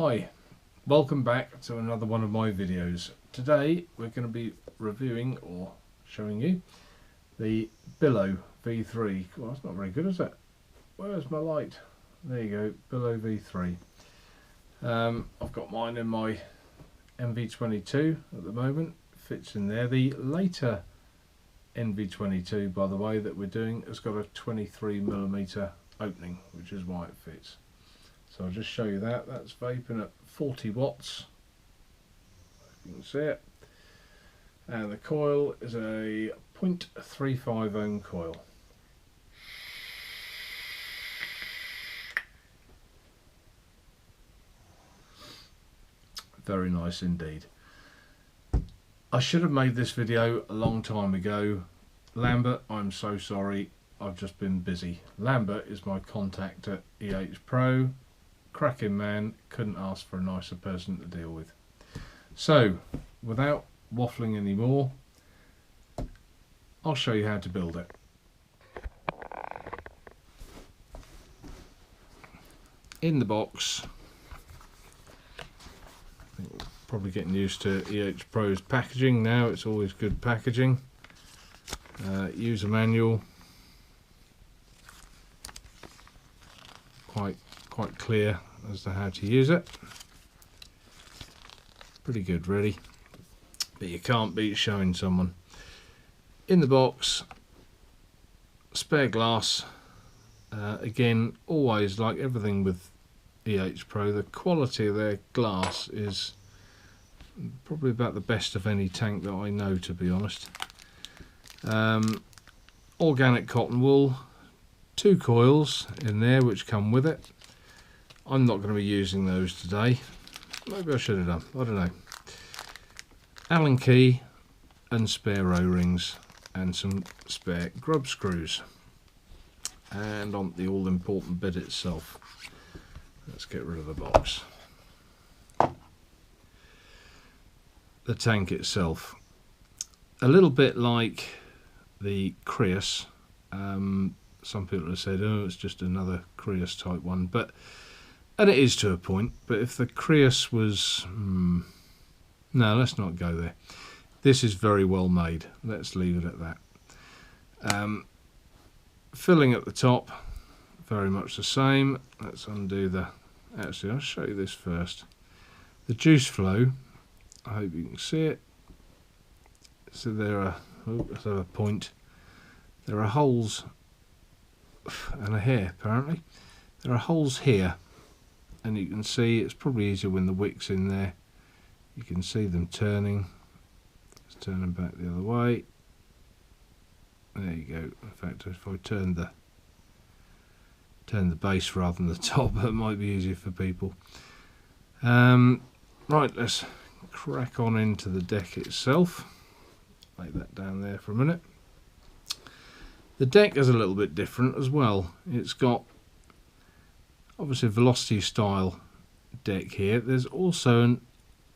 Hi, welcome back to another one of my videos. Today we're going to be reviewing or showing you the Billow V3. Well, that's not very good, is it? Where's my light? There you go, Billow V3. I've got mine in my MV22 at the moment. Fits in there. The later NV22, by the way, that we're doing has got a 23mm opening, which is why it fits. So I'll just show you that. That's vaping at 40 watts. You can see it. And the coil is a 0.35 ohm coil. Very nice indeed. I should have made this video a long time ago. Lambert, I'm so sorry. I've just been busy. Lambert is my contact at Ehpro. Cracking man, couldn't ask for a nicer person to deal with. So, without waffling anymore, I'll show you how to build it. In the box, I think we're probably getting used to Ehpro's packaging now. It's always good packaging. User manual, quite clear as to how to use it. Pretty good really, but you can't beat showing someone. In the box, spare glass. Again, always, like everything with Ehpro, the quality of their glass is probably about the best of any tank that I know, to be honest. Organic cotton wool, 2 coils in there which come with it. I'm not going to be using those today. Maybe I should have done, I don't know. Allen key and spare O-rings and some spare grub screws. And on the all-important bit itself. Let's get rid of the box. The tank itself. A little bit like the Creus. Some people have said, oh, it's just another Creus type one, and it is to a point, but if the Creus was... no, let's not go there. This is very well made. Let's leave it at that. Filling at the top, very much the same. Let's undo the... Actually, I'll show you this first. The juice flow, I hope you can see it. So there are... oh, let's have a point. There are holes and a hair, apparently. There are holes here. And you can see it's probably easier when the wick's in there. You can see them turning. Let's turn them back the other way. There you go. In fact, if I turn the base rather than the top, that might be easier for people. Right, let's crack on into the deck itself. Lay that down there for a minute. The deck is a little bit different as well. It's got obviously velocity style deck here. There's also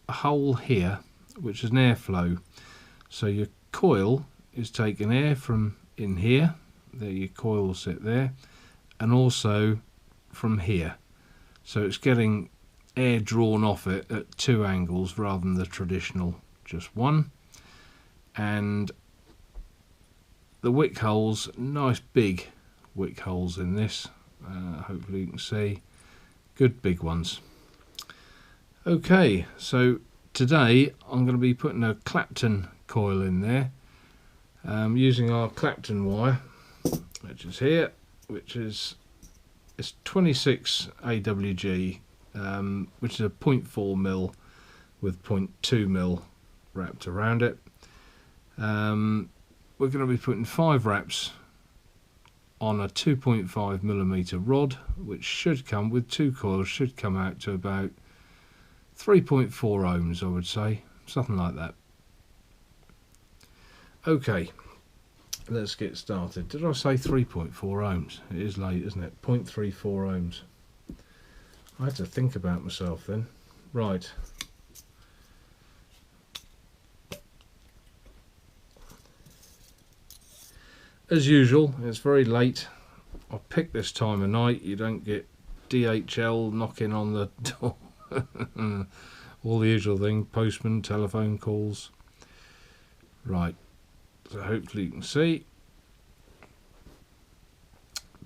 a hole here which is an airflow, so your coil is taking air from in here, there your coil will sit there, and also from here, so it's getting air drawn off it at 2 angles rather than the traditional just one. And the wick holes, nice big wick holes in this. Hopefully you can see, good big ones. Okay, so today I'm going to be putting a Clapton coil in there, using our Clapton wire, which is here, which is it's 26 AWG, which is a 0.4mm with 0.2mm wrapped around it. We're going to be putting 5 wraps on a 2.5mm rod, which should come with 2 coils, should come out to about 3.4 ohms, I would say, something like that. Okay, let's get started. Did I say 3.4 ohms? It is late, isn't it? 0.34 ohms. I had to think about myself then. Right. As usual, it's very late. I picked this time of night. You don't get DHL knocking on the door All the usual thing, postman, telephone calls. Right, so hopefully you can see.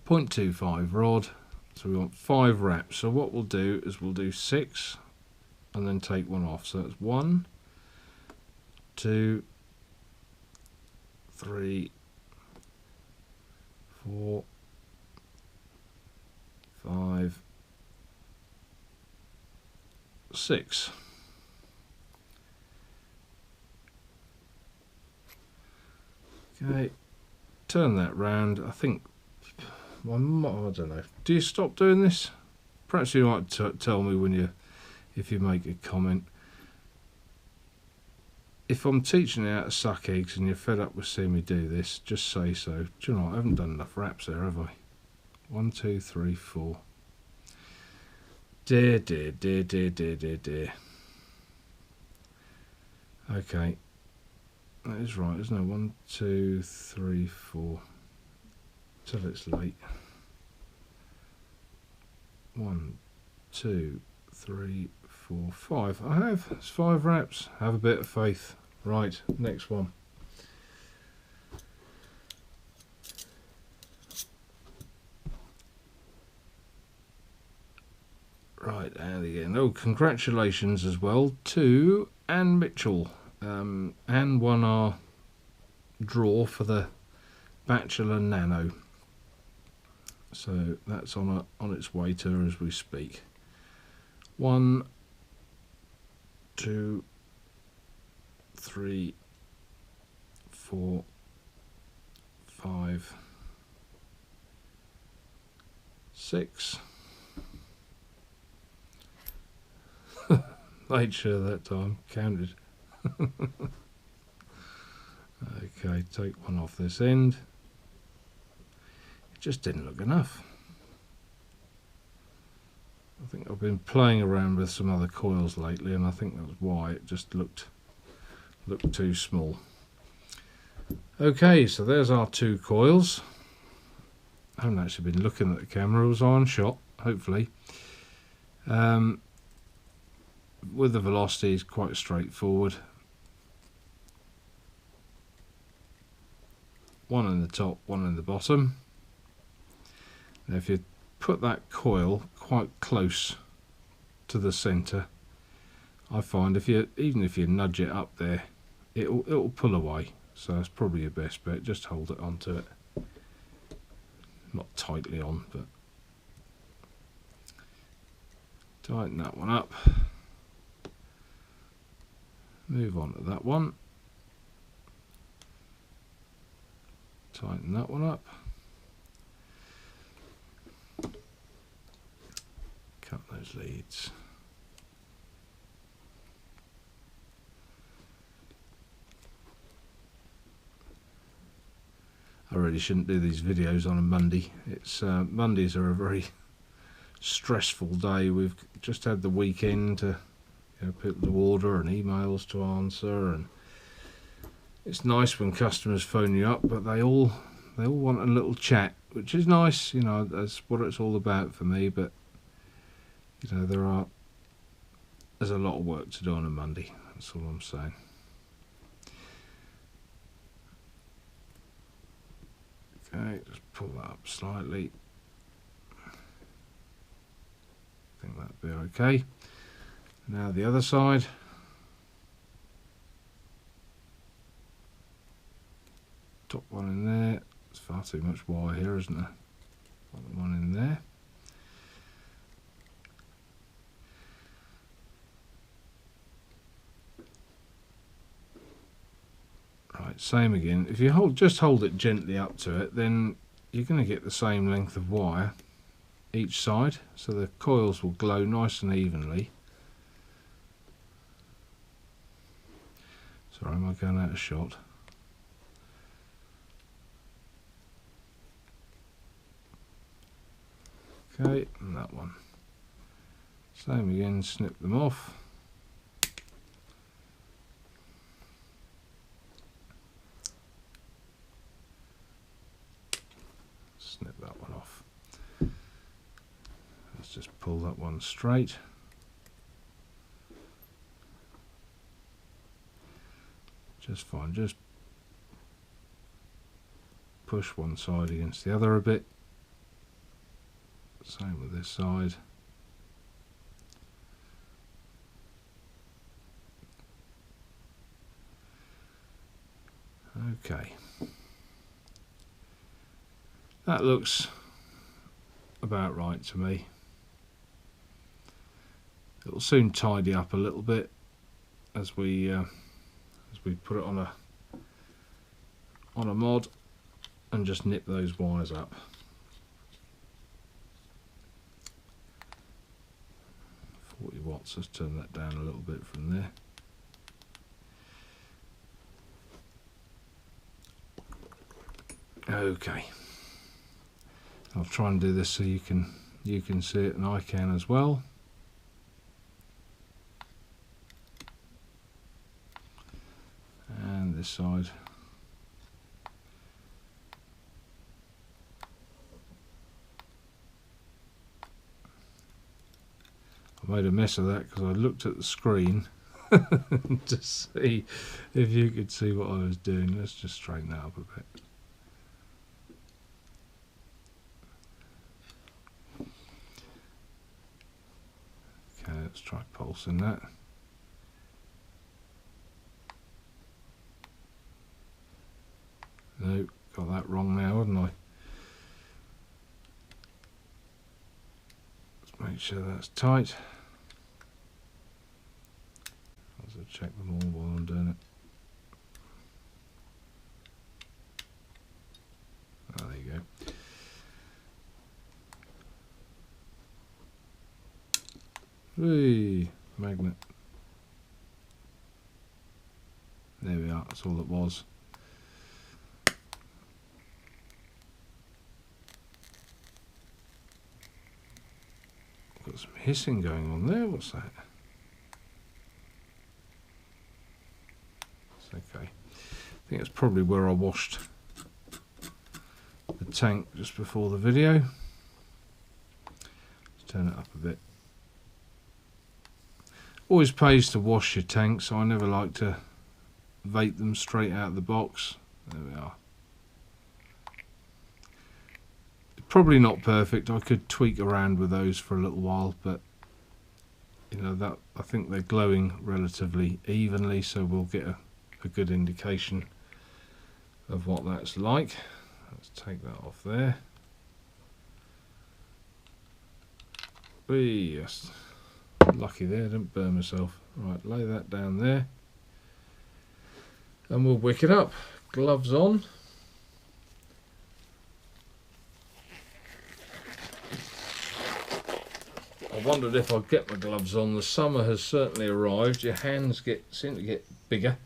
0.25 rod, so we want 5 wraps. So what we'll do is we'll do 6 and then take one off. So it's 1, 2, 3, 4, 5, 6. Okay, turn that round. I think, I don't know. Do you stop doing this? Perhaps you might tell me when if you make a comment. If I'm teaching you how to suck eggs and you're fed up with seeing me do this, just say so. Do you know what? I haven't done enough wraps there, have I? 1, 2, 3, 4. Dear, dear, dear, dear, dear, dear, dear. Okay. That is right, isn't it? 1, 2, 3, 4. Till it's late. 1, 2, 3, 4, 5. I have. It's 5 wraps. Have a bit of faith. Right, next one. Right, there again. Oh, congratulations as well to Anne Mitchell. Anne won our draw for the Bachelor Nano. So that's on its way to her as we speak. 1, 2, 3, 4, 5, 6. Made sure that time, counted. Okay, take one off this end. It just didn't look enough. I think I've been playing around with some other coils lately, and I think that's why it just looked too small. Okay, so there's our 2 coils. I haven't actually been looking at the camera. It was on shot, hopefully. With the velocity, it's quite straightforward. 1 in the top, 1 in the bottom. Now if you put that coil quite close to the centre, I find even if you nudge it up there, it'll pull away. So that's probably your best bet. Just hold it onto it. Not tightly on, but tighten that one up. Move on to that one. Tighten that one up. Cut those leads. I really shouldn't do these videos on a Monday. Mondays are a very stressful day. We've just had the weekend to people to order and emails to answer, and it's nice when customers phone you up, but they all want a little chat, which is nice. That's what it's all about for me. But there's a lot of work to do on a Monday. That's all I'm saying. Okay, just pull that up slightly. I think that'd be okay. Now the other side. Top one in there. There's far too much wire here, isn't there? Bottom one in there. Right, same again. If you just hold it gently up to it, then you're going to get the same length of wire each side, so the coils will glow nice and evenly. Sorry, am I going out of shot? Okay, and that one. Same again, snip them off. Snip that one off. Let's just pull that one straight. just fine. Just push one side against the other a bit. Same with this side. Okay. That looks about right to me. It'll soon tidy up a little bit as we put it on a mod and just nip those wires up. Watts, let's turn that down a little bit from there. Okay, I'll try and do this so you can see it and I can as well. And this side. I made a mess of that because I looked at the screen to see if you could see what I was doing. Let's just straighten that up a bit. Okay, let's try pulsing that. No, got that wrong now, haven't I? Let's make sure that's tight. I'll check them all while I'm doing it. Oh, there you go. Whee! Magnet. There we are, that's all it was. Got some hissing going on there, what's that? It's okay. I think it's probably where I washed the tank just before the video. Let's turn it up a bit. Always pays to wash your tank, so I never like to vape them straight out of the box. There we are. Probably not perfect. I could tweak around with those for a little while, but you know, that I think they're glowing relatively evenly, so we'll get a good indication of what that's like. Let's take that off there. Yes, lucky there, didn't burn myself. Right, lay that down there and we'll wick it up. Gloves on. I wondered if I'd get my gloves on. The summer has certainly arrived. Your hands seem to get bigger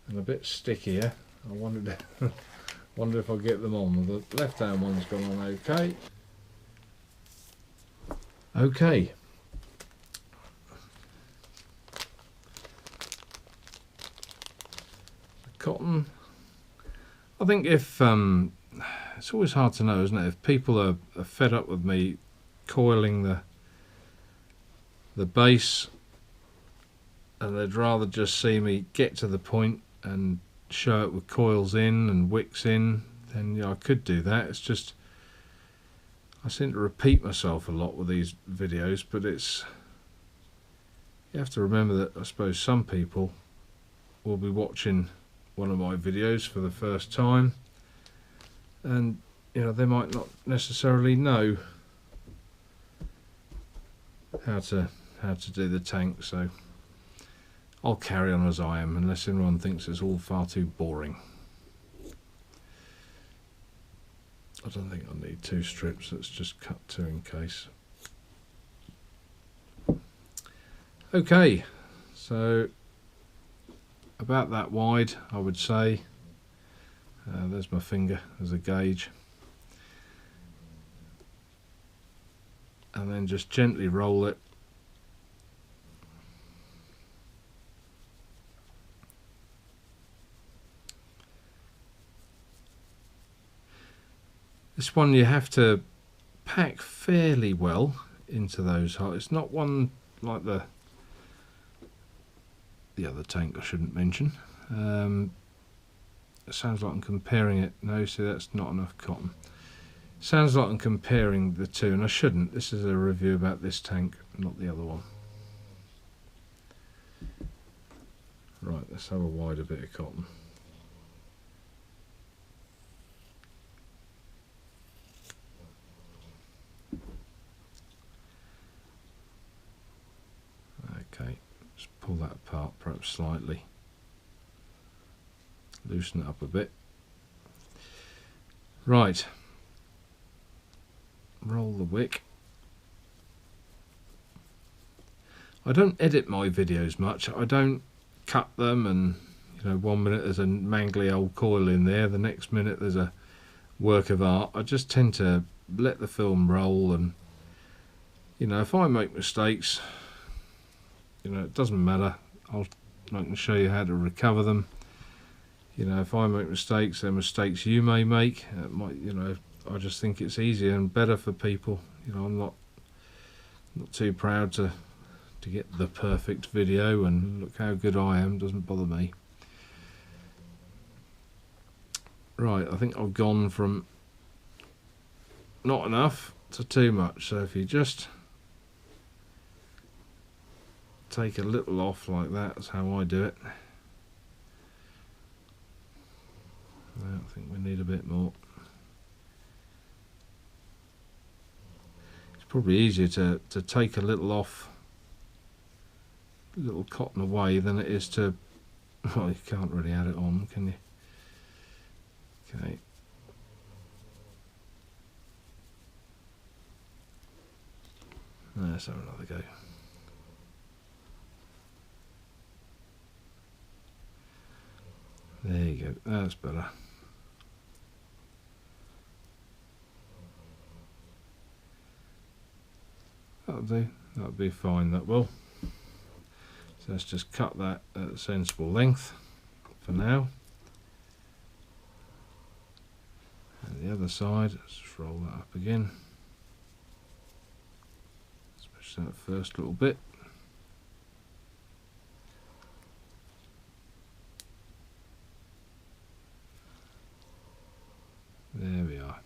and a bit stickier. I wondered if I'd get them on. The left hand one's gone on okay. Okay. The cotton. I think if it's always hard to know, isn't it? If people are fed up with me coiling the base and they'd rather just see me get to the point and show it with coils in and wicks in, then yeah, I could do that. It's just I seem to repeat myself a lot with these videos, but you have to remember that I suppose some people will be watching one of my videos for the first time, and you know, they might not necessarily know how to do the tank, so I'll carry on as I am unless anyone thinks it's all far too boring. I don't think I need 2 strips, let's just cut 2 in case. Okay, so about that wide, I would say. There's my finger as a gauge. And then just gently roll it. This one you have to pack fairly well into those holes. It's not one like the other tank I shouldn't mention. It sounds like I'm comparing it. No, see, that's not enough cotton. Sounds like I'm comparing the two, and I shouldn't. This is a review about this tank, not the other one. Right, let's have a wider bit of cotton. Okay, let's pull that apart perhaps slightly. Loosen it up a bit. Right. Roll the wick. I don't edit my videos much. I don't cut them, and you know, 1 minute there's a mangly old coil in there, the next minute there's a work of art. I just tend to let the film roll, and you know, if I make mistakes, you know, it doesn't matter. I can show you how to recover them. You know, if I make mistakes, they're mistakes you may make. It might, you know, I just think it's easier and better for people. You know, I'm not too proud to get the perfect video and look how good I am. Doesn't bother me. Right, I think I've gone from not enough to too much. So if you just take a little off like that, that's how I do it. I think we need a bit more. It's probably easier to take a little off, a little cotton away, than it is to, well, you can't really add it on, can you? Okay. Let's have another go. There you go, that's better. That'll do, that'll be fine, that will. So let's just cut that at a sensible length for now. And the other side, let's just roll that up again. Especially that first little bit. There we are,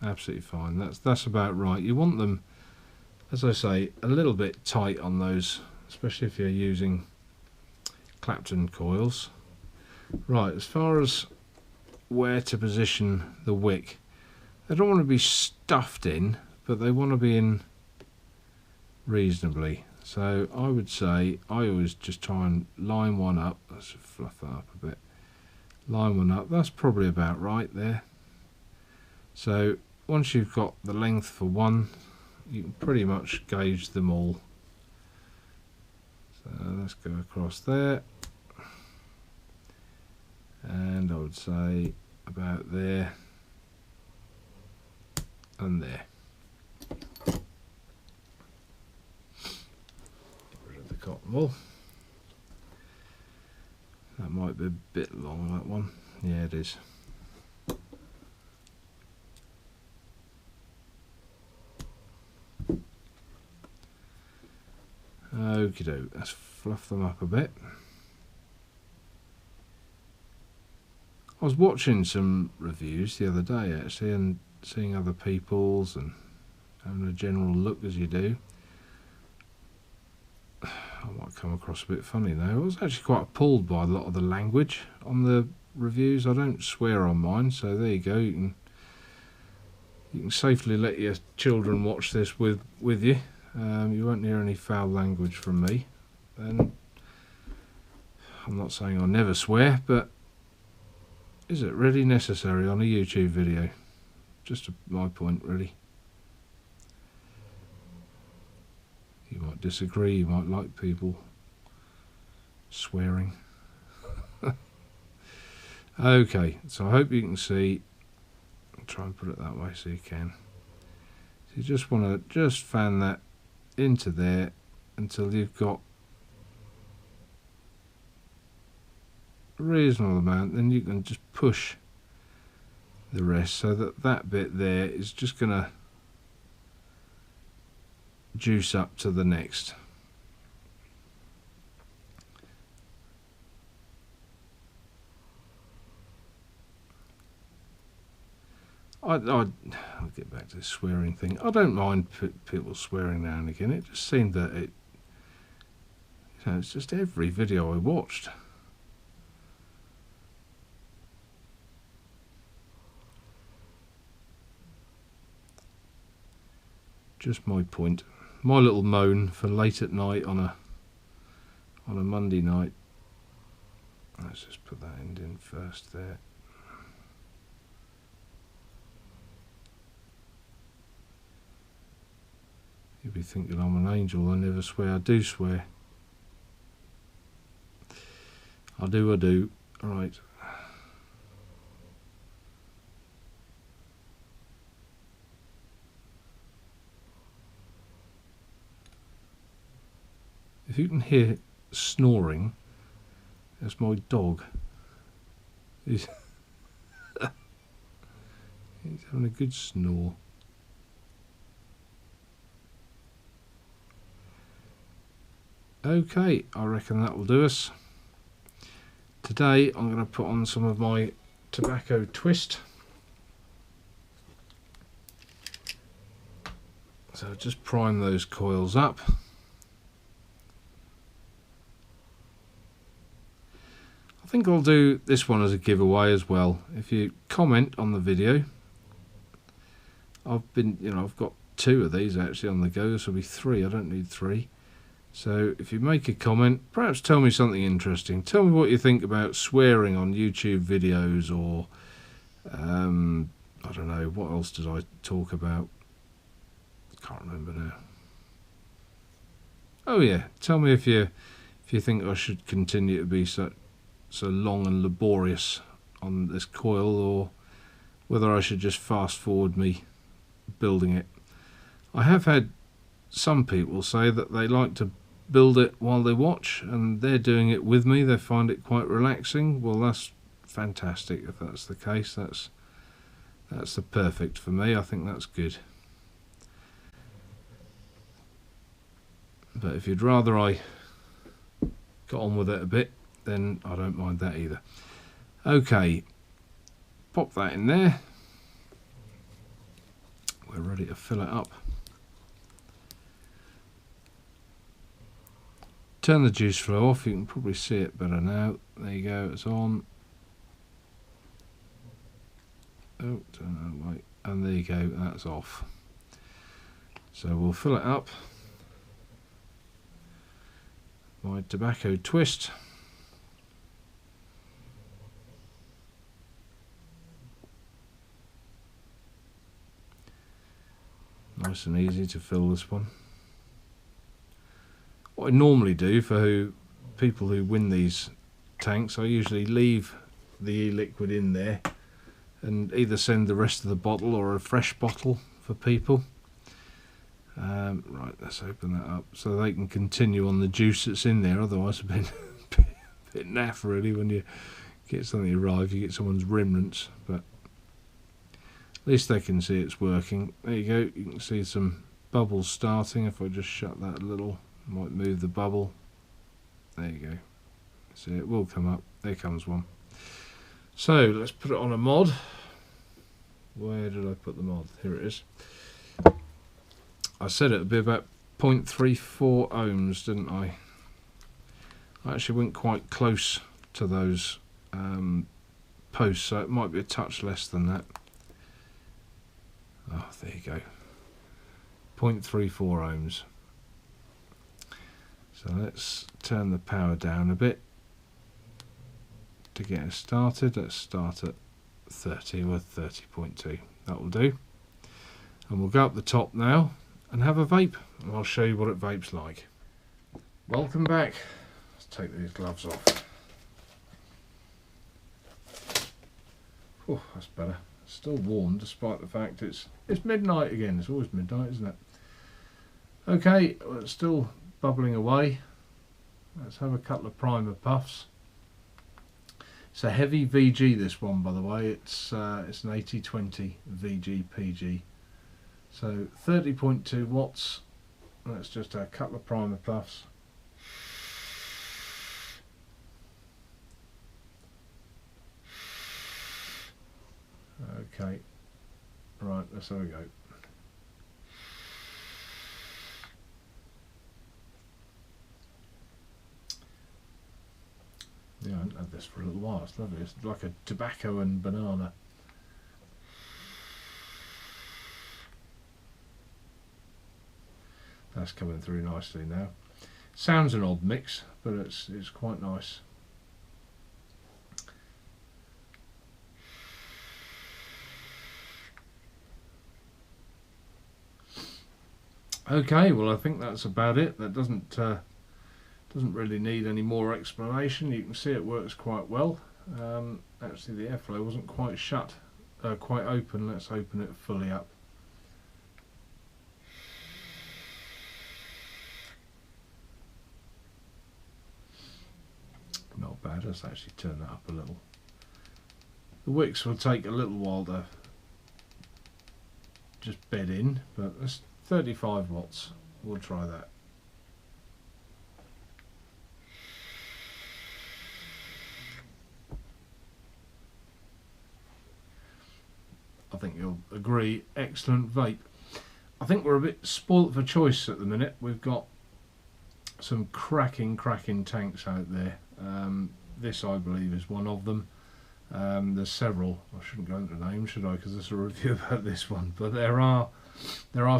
absolutely fine. That's about right. You want them, as I say, a little bit tight on those, especially if you're using Clapton coils. Right, as far as where to position the wick, they don't want to be stuffed in, but they want to be in reasonably. So I would say I always just try and line one up. Let's fluff that up a bit. Line one up, that's probably about right there. So once you've got the length for one, you can pretty much gauge them all. So let's go across there, and I would say about there and there. Get rid of the cotton wool. That might be a bit long, that one. Yeah, it is. Okie doke, let's fluff them up a bit. I was watching some reviews the other day actually, and seeing other people's and having a general look as you do. I might come across a bit funny though. I was actually quite appalled by a lot of the language on the reviews. I don't swear on mine, so there you go. You can safely let your children watch this with you. You won't hear any foul language from me. And I'm not saying I never swear, but is it really necessary on a YouTube video? Just my point, really. You might disagree, you might like people swearing. Okay, so I hope you can see. I'll try and put it that way so you can. So you just want to just fan that into there until you've got a reasonable amount, then you can just push the rest so that that bit there is just going to juice up to the next. I'll get back to the swearing thing. I don't mind people swearing now and again. It just seemed that it's just every video I watched. Just my point. My little moan for late at night on a Monday night. Let's just put that end in first there. You'll be thinking I'm an angel. I never swear. I do swear. I do. Alright. If you can hear snoring, that's my dog. He's having a good snore. Okay, I reckon that will do us. Today I'm going to put on some of my tobacco twist. So just prime those coils up. I think I'll do this one as a giveaway as well. If you comment on the video, I've got 2 of these actually on the go. This will be 3. I don't need 3. So if you make a comment, perhaps tell me something interesting. Tell me what you think about swearing on YouTube videos, or I don't know, what else did I talk about? Can't remember now. Oh yeah, tell me if you think I should continue to be so long and laborious on this coil, or whether I should just fast forward me building it. I have had some people say that they like to build it while they watch, and they're doing it with me. They find it quite relaxing. Well, that's fantastic. If that's the case, that's the perfect for me. I think that's good. But if you'd rather I got on with it a bit, then I don't mind that either. Okay, pop that in there. We're ready to fill it up. Turn the juice flow off. You can probably see it better now. There you go, it's on. Oh, turn that way. And there you go, that's off. So we'll fill it up. My tobacco twist. Nice and easy to fill this one. What I normally do for people who win these tanks, I usually leave the e-liquid in there and either send the rest of the bottle or a fresh bottle for people. Right, let's open that up so they can continue on the juice that's in there. Otherwise, it's a bit naff really when you get something arrive, you get someone's remnants, but at least they can see it's working. There you go, you can see some bubbles starting. If I just shut that a little, might move the bubble. There you go. See, it will come up. There comes one. So let's put it on a mod. Where did I put the mod? Here it is. I said it would be about 0.34 ohms, didn't I? I actually went quite close to those posts, so it might be a touch less than that. Oh, there you go. 0.34 ohms. So let's turn the power down a bit to get us started. Let's start at 30 or 30.2. That will do. And we'll go up the top now and have a vape, and I'll show you what it vapes like. Welcome back. Let's take these gloves off. Oh, that's better. It's still warm despite the fact it's midnight again. It's always midnight, isn't it? Okay, well, it's still bubbling away. Let's have a couple of primer puffs. It's a heavy VG, this one, by the way. It's an 8020 VG PG. So 30.2 watts. Let's just have a couple of primer puffs. Okay. Right, let's have a go. Yeah, I haven't had this for a little while. It's lovely. It's like a tobacco and banana. That's coming through nicely now. Sounds an odd mix, but it's quite nice. Okay, well I think that's about it. That doesn't really need any more explanation. You can see it works quite well. Actually, the airflow wasn't quite quite open. Let's open it fully up. Not bad. Let's actually turn that up a little. The wicks will take a little while to just bed in, but that's 35 watts. We'll try that. I think you'll agree, excellent vape. I think we're a bit spoilt for choice at the minute. We've got some cracking tanks out there. This, I believe, is one of them. There's several. I shouldn't go into names, should I? Because there's a review about this one. But there are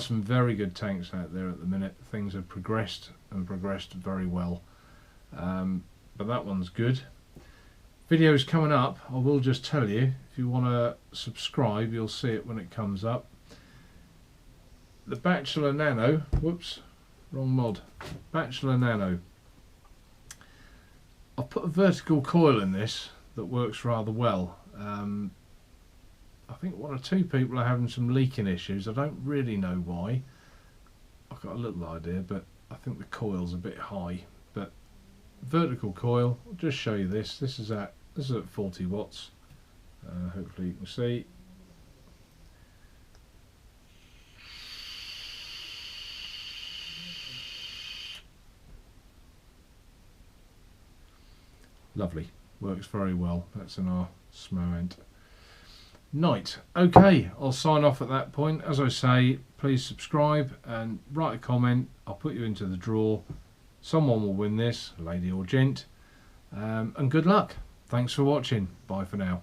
some very good tanks out there at the minute. Things have progressed and progressed very well. But that one's good. Videos coming up. I will just tell you, if you want to subscribe, you'll see it when it comes up. The Bachelor Nano. Whoops, wrong mod. Bachelor Nano. I've put a vertical coil in this that works rather well. I think one or two people are having some leaking issues. I don't really know why. I've got a little idea, but I think the coil's a bit high. But vertical coil, I'll just show you this. This is at 40 watts. Hopefully you can see. Lovely, works very well. That's in our Smowent night. Okay, I'll sign off at that point. As I say, please subscribe and write a comment. I'll put you into the draw. Someone will win this, lady or gent. And good luck. Thanks for watching. Bye for now.